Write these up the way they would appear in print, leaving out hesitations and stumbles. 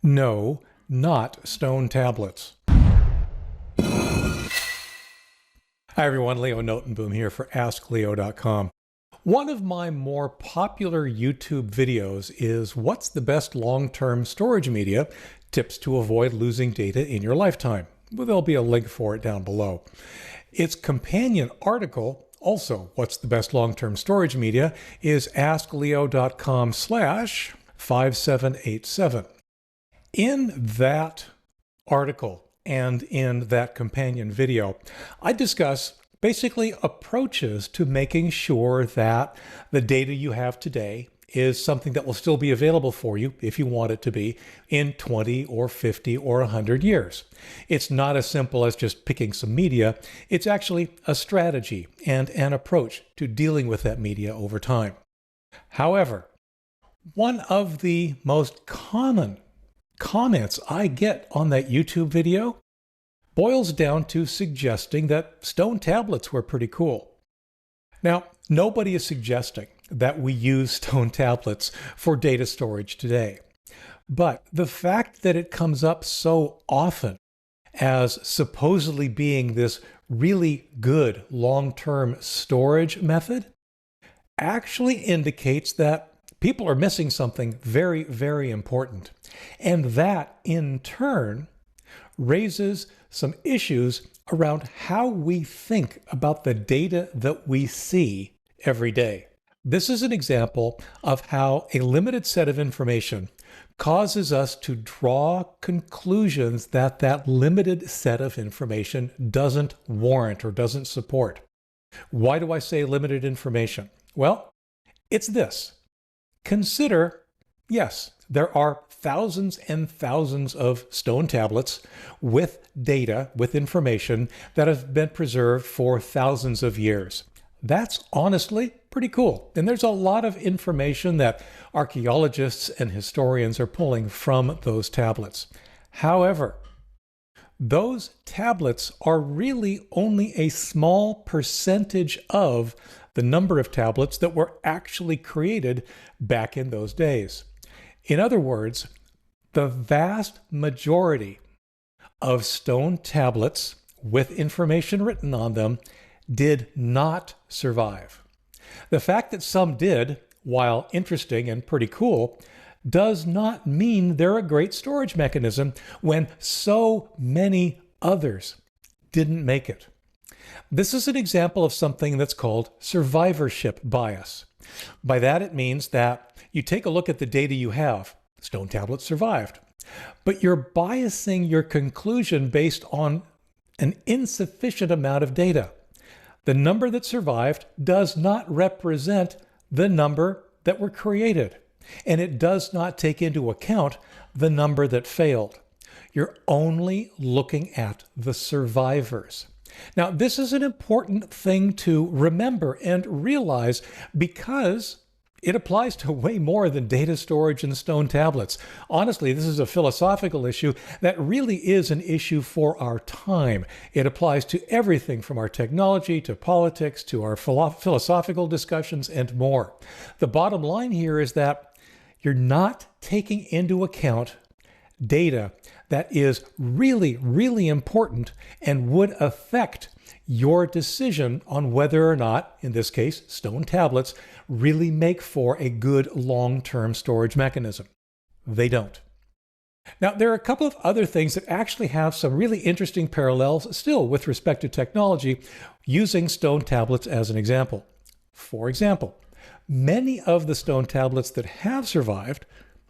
No, not stone tablets. Hi everyone, Leo Notenboom here for askleo.com. One of my more popular YouTube videos is what's the best long-term storage media, tips to avoid losing data in your lifetime. Well, there'll be a link for it down below. Its companion article, also what's the best long-term storage media, is askleo.com/5787. In that article and in that companion video, I discuss basically approaches to making sure that the data you have today is something that will still be available for you, if you want it to be, in 20 or 50 or 100 years. It's not as simple as just picking some media. It's actually a strategy and an approach to dealing with that media over time. However, one of the most common comments I get on that YouTube video boils down to suggesting that stone tablets were pretty cool. Now, nobody is suggesting that we use stone tablets for data storage today, but the fact that it comes up so often as supposedly being this really good long-term storage method actually indicates that people are missing something very, very important. And that, in turn, raises some issues around how we think about the data that we see every day. This is an example of how a limited set of information causes us to draw conclusions that that limited set of information doesn't warrant or doesn't support. Why do I say limited information? Well, it's this. Consider, yes, there are thousands and thousands of stone tablets with data, with information that have been preserved for thousands of years. That's honestly pretty cool. And there's a lot of information that archaeologists and historians are pulling from those tablets. However, those tablets are really only a small percentage of the number of tablets that were actually created back in those days. In other words, the vast majority of stone tablets with information written on them did not survive. The fact that some did, while interesting and pretty cool, does not mean they're a great storage mechanism when so many others didn't make it. This is an example of something that's called survivorship bias. By that, it means that you take a look at the data you have. Stone tablets survived. But you're biasing your conclusion based on an insufficient amount of data. The number that survived does not represent the number that were created. And it does not take into account the number that failed. You're only looking at the survivors. Now, this is an important thing to remember and realize because it applies to way more than data storage and stone tablets. Honestly, this is a philosophical issue that really is an issue for our time. It applies to everything from our technology to politics to our philosophical discussions and more. The bottom line here is that you're not taking into account data that is really, really important and would affect your decision on whether or not, in this case, stone tablets, really make for a good long-term storage mechanism. They don't. Now, there are a couple of other things that actually have some really interesting parallels still with respect to technology, using stone tablets as an example. For example, many of the stone tablets that have survived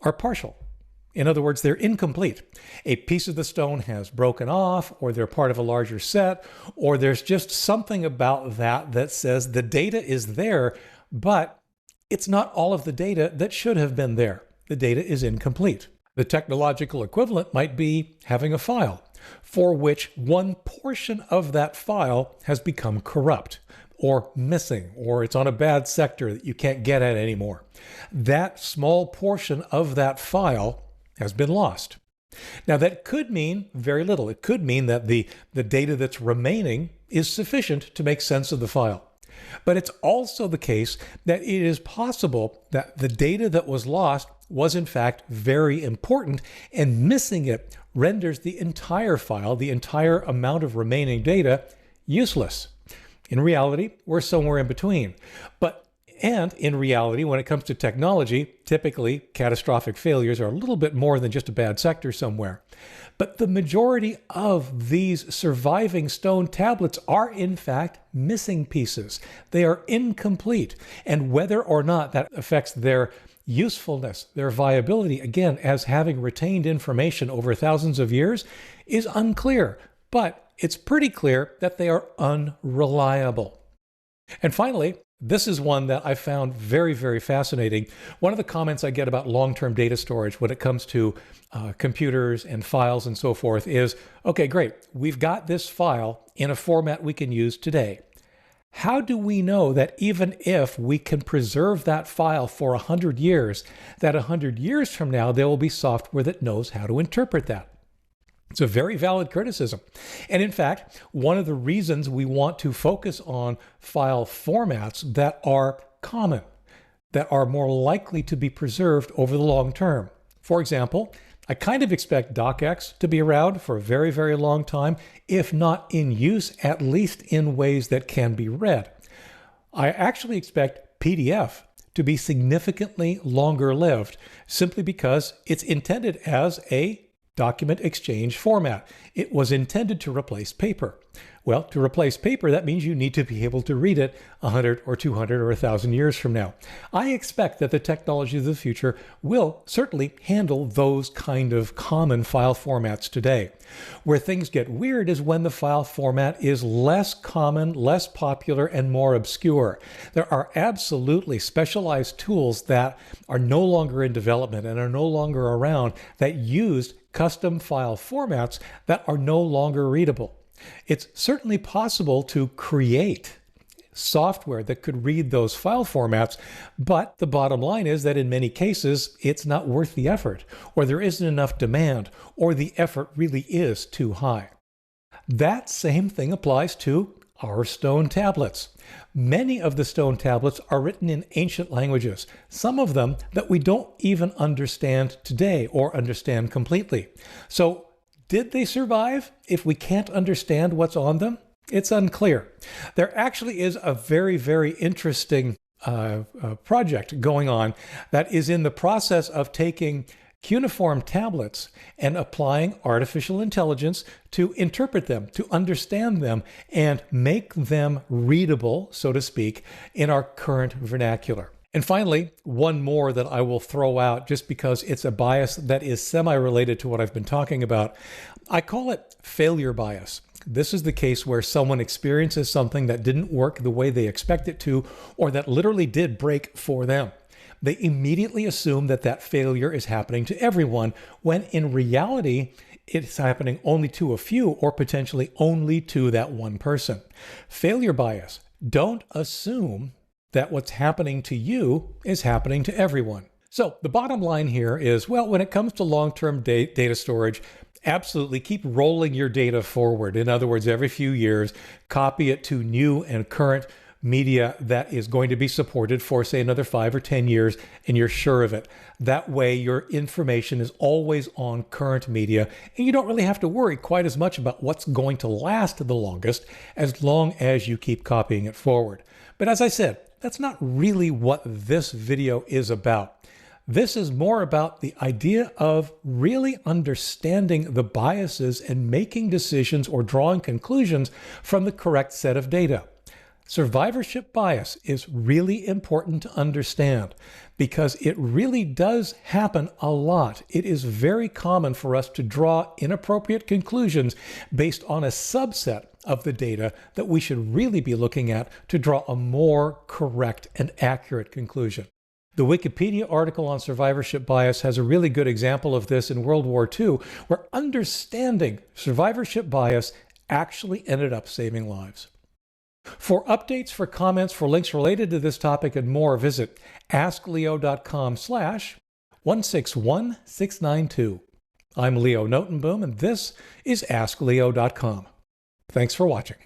are partial. In other words, they're incomplete. A piece of the stone has broken off, or they're part of a larger set, or there's just something about that that says the data is there, but it's not all of the data that should have been there. The data is incomplete. The technological equivalent might be having a file for which one portion of that file has become corrupt or missing, or it's on a bad sector that you can't get at anymore. That small portion of that file has been lost. Now, that could mean very little. It could mean that the data that's remaining is sufficient to make sense of the file. But it's also the case that it is possible that the data that was lost was in fact very important, and missing it renders the entire file, the entire amount of remaining data, useless. In reality, we're somewhere in between. And in reality, when it comes to technology, typically catastrophic failures are a little bit more than just a bad sector somewhere. But the majority of these surviving stone tablets are in fact missing pieces. They are incomplete. And whether or not that affects their usefulness, their viability, again, as having retained information over thousands of years, is unclear. But it's pretty clear that they are unreliable. And finally, this is one that I found very, very fascinating. One of the comments I get about long-term data storage when it comes to computers and files and so forth is, okay, great, we've got this file in a format we can use today. How do we know that even if we can preserve that file for 100 years, that 100 years from now there will be software that knows how to interpret that? It's a very valid criticism. And in fact, one of the reasons we want to focus on file formats that are common, that are more likely to be preserved over the long term. For example, I kind of expect docx to be around for a very, very long time, if not in use, at least in ways that can be read. I actually expect PDF to be significantly longer lived, simply because it's intended as a document exchange format. It was intended to replace paper. Well, to replace paper, that means you need to be able to read it 100 or 200 or 1,000 years from now. I expect that the technology of the future will certainly handle those kind of common file formats today. Where things get weird is when the file format is less common, less popular, and more obscure. There are absolutely specialized tools that are no longer in development and are no longer around that use custom file formats that are no longer readable. It's certainly possible to create software that could read those file formats, but the bottom line is that in many cases, it's not worth the effort, or there isn't enough demand, or the effort really is too high. That same thing applies to our stone tablets. Many of the stone tablets are written in ancient languages, some of them that we don't even understand today or understand completely. So, did they survive if we can't understand what's on them? It's unclear. There actually is a very, very interesting project going on that is in the process of taking cuneiform tablets and applying artificial intelligence to interpret them, to understand them, and make them readable, so to speak, in our current vernacular. And finally, one more that I will throw out just because it's a bias that is semi-related to what I've been talking about. I call it failure bias. This is the case where someone experiences something that didn't work the way they expect it to, or that literally did break for them. They immediately assume that that failure is happening to everyone, when in reality, it's happening only to a few, or potentially only to that one person. Failure bias. Don't assume that what's happening to you is happening to everyone. So the bottom line here is, well, when it comes to long-term data storage, absolutely keep rolling your data forward. In other words, every few years, copy it to new and current media that is going to be supported for, say, another 5 or 10 years, and you're sure of it. That way, your information is always on current media, and you don't really have to worry quite as much about what's going to last the longest, as long as you keep copying it forward. But as I said, that's not really what this video is about. This is more about the idea of really understanding the biases and making decisions or drawing conclusions from the correct set of data. Survivorship bias is really important to understand because it really does happen a lot. It is very common for us to draw inappropriate conclusions based on a subset of the data that we should really be looking at to draw a more correct and accurate conclusion. The Wikipedia article on survivorship bias has a really good example of this in World War II, where understanding survivorship bias actually ended up saving lives. For updates, for comments, for links related to this topic and more, visit askleo.com/161692. I'm Leo Notenboom, and this is askleo.com. Thanks for watching.